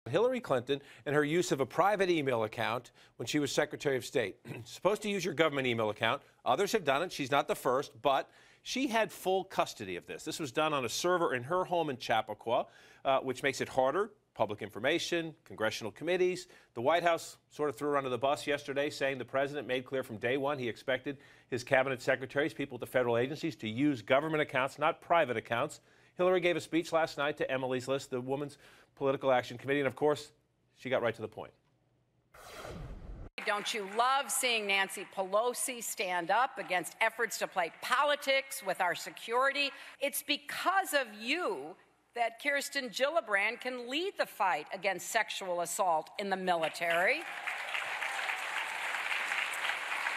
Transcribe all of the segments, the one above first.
Hillary Clinton and her use of a private email account when she was Secretary of State. Supposed to use your government email account. Others have done it. She's not the first, but she had full custody of this. This was done on a server in her home in Chappaqua, which makes it harder. Public information, congressional committees. The White House sort of threw her under the bus yesterday, saying the president made clear from day one he expected his cabinet secretaries, people at the federal agencies, to use government accounts, not private accounts. Hillary gave a speech last night to Emily's List, the Women's Political Action Committee, and of course, she got right to the point. Don't you love seeing Nancy Pelosi stand up against efforts to play politics with our security? It's because of you that Kirsten Gillibrand can lead the fight against sexual assault in the military.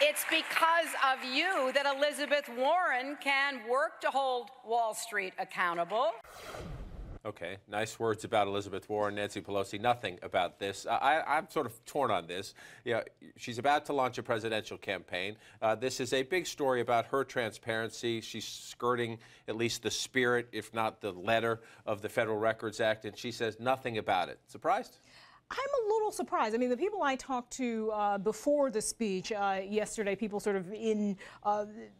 It's because of you that Elizabeth Warren can work to hold Wall Street accountable. Okay, nice words about Elizabeth Warren, Nancy Pelosi, nothing about this. I'm sort of torn on this. Yeah, she's about to launch a presidential campaign. This is a big story about her transparency. She's skirting at least the spirit, if not the letter, of the Federal Records Act, and she says nothing about it. Surprised? I'm a little surprised. I mean, the people I talked to before the speech yesterday, people sort of in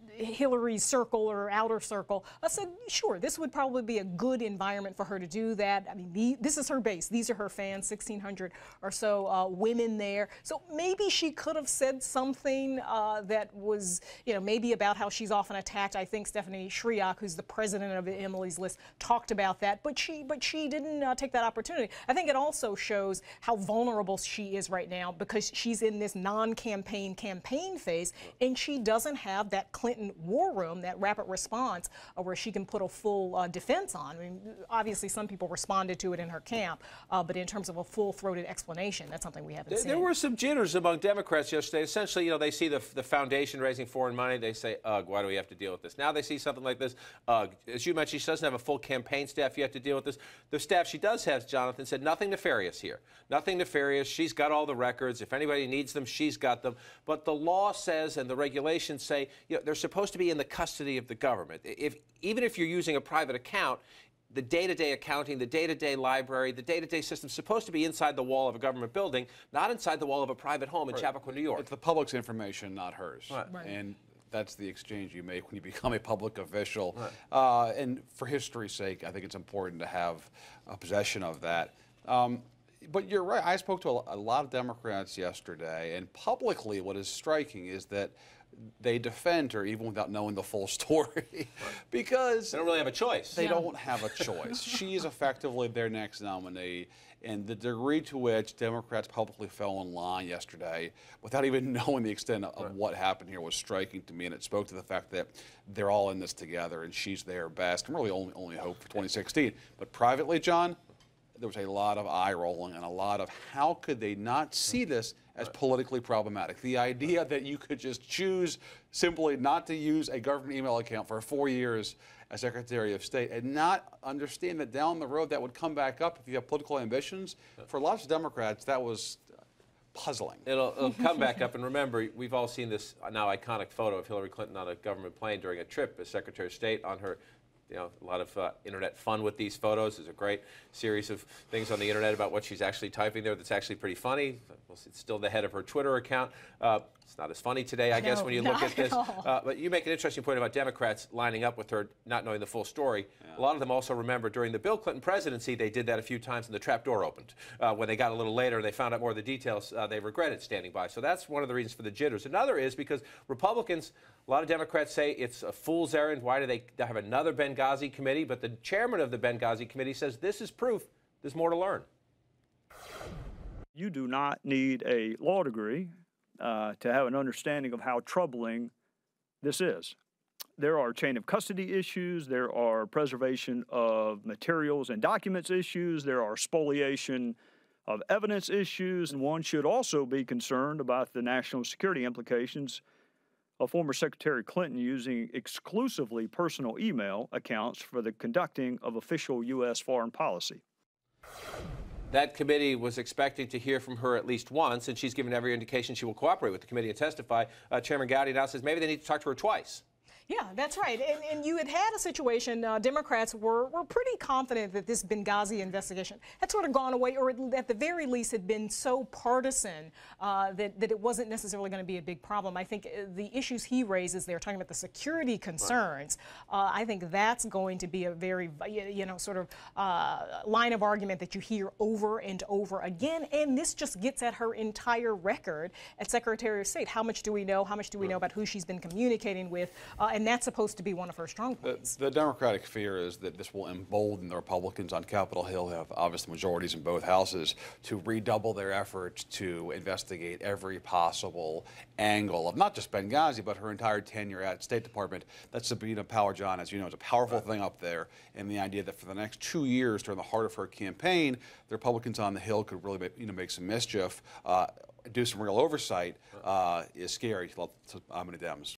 Hillary's circle or outer circle, said, sure, this would probably be a good environment for her to do that. I mean, this is her base. These are her fans, 1,600 or so women there. So maybe she could have said something that was, you know, maybe about how she's often attacked. I think Stephanie Shriak, who's the president of Emily's List, talked about that, but she didn't take that opportunity. I think it also shows how vulnerable she is right now because she's in this non-campaign campaign phase, and she doesn't have that Clinton war room, that rapid response where she can put a full defense on. I mean, obviously some people responded to it in her camp, but in terms of a full-throated explanation, that's something we haven't seen. There were some jitters among Democrats yesterday. Essentially, you know, they see the foundation raising foreign money. They say, ugh, why do we have to deal with this? Now they see something like this. Ugh, as you mentioned, she doesn't have a full campaign staff yet to deal with this. The staff she does have, Jonathan, said nothing nefarious here. Nothing nefarious. She's got all the records. If anybody needs them, she's got them. But the law says and the regulations say, you know, they're supposed to be in the custody of the government. Even if you're using a private account, the day-to-day accounting, the day-to-day library, the day-to-day system is supposed to be inside the wall of a government building, not inside the wall of a private home in Chappaqua, New York. It's the public's information, not hers. Right. And that's the exchange you make when you become a public official. Right. And for history's sake, I think it's important to have a possession of that. But you're right. I spoke to a lot of Democrats yesterday, and publicly what is striking is that they defend her even without knowing the full story because they don't really have a choice. They don't have a choice. She is effectively their next nominee, and the degree to which Democrats publicly fell in line yesterday without even knowing the extent of what happened here was striking to me, and it spoke to the fact that they're all in this together, and she's their best and really only hope for 2016. But privately, John, there was a lot of eye rolling and a lot of how could they not see this as politically problematic. The idea that you could just choose simply not to use a government email account for 4 years as Secretary of State and not understand that down the road that would come back up if you have political ambitions. For lots of Democrats, that was puzzling. It'll come back up. And remember, we've all seen this now iconic photo of Hillary Clinton on a government plane during a trip as Secretary of State on her. You know, a lot of internet fun with these photos. There's a great series of things on the internet about what she's actually typing there that's actually pretty funny. It's still the head of her Twitter account. It's not as funny today, I guess, when you look at this. But you make an interesting point about Democrats lining up with her, not knowing the full story. Yeah. A lot of them also remember during the Bill Clinton presidency, they did that a few times and the trap door opened. When they got a little later and they found out more of the details, they regretted standing by. So that's one of the reasons for the jitters. Another is because Republicans, a lot of Democrats say it's a fool's errand. Why do they have another Benghazi committee? But the chairman of the Benghazi committee says this is proof there's more to learn. You do not need a law degree to have an understanding of how troubling this is. There are chain of custody issues, there are preservation of materials and documents issues, there are spoliation of evidence issues, and one should also be concerned about the national security implications of former Secretary Clinton using exclusively personal email accounts for the conducting of official U.S. foreign policy. That committee was expecting to hear from her at least once, and she's given every indication she will cooperate with the committee and testify. Chairman Gowdy now says maybe they need to talk to her twice. Yeah, that's right. And you had a situation, Democrats were pretty confident that this Benghazi investigation had sort of gone away, or at the very least had been so partisan that it wasn't necessarily going to be a big problem. I think the issues he raises there, talking about the security concerns, I think that's going to be a very, sort of line of argument that you hear over and over again. And this just gets at her entire record as Secretary of State. How much do we know? How much do we know about who she's been communicating with? And that's supposed to be one of her strong points. The Democratic fear is that this will embolden the Republicans on Capitol Hill, who have obvious majorities in both houses, to redouble their efforts to investigate every possible angle of not just Benghazi, but her entire tenure at State Department. That's Sabina Powell-John, as you know, is a powerful thing up there, and the idea that for the next 2 years, during the heart of her campaign, the Republicans on the Hill could really make some mischief. Do some real oversight is scary to Dems.